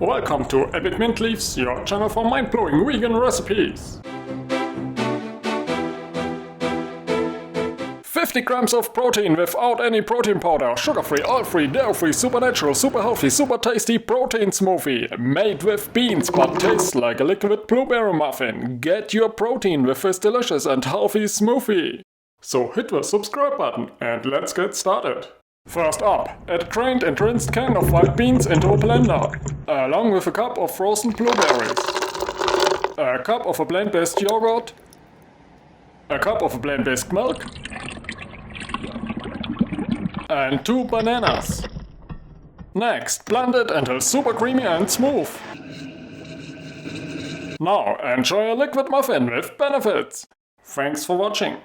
Welcome to Epic Mint Leaves, your channel for mind-blowing vegan recipes. 50 grams of protein without any protein powder, sugar-free, oil-free, dairy-free, super natural, super healthy, super tasty protein smoothie. Made with beans but tastes like a liquid blueberry muffin. Get your protein with this delicious and healthy smoothie. So hit the subscribe button and let's get started. First up, add a drained and rinsed can of white beans into a blender, along with a cup of frozen blueberries, a cup of a plant-based yogurt, a cup of plant-based milk, and 2 bananas. Next, blend it until super creamy and smooth. Now enjoy a liquid muffin with benefits. Thanks for watching.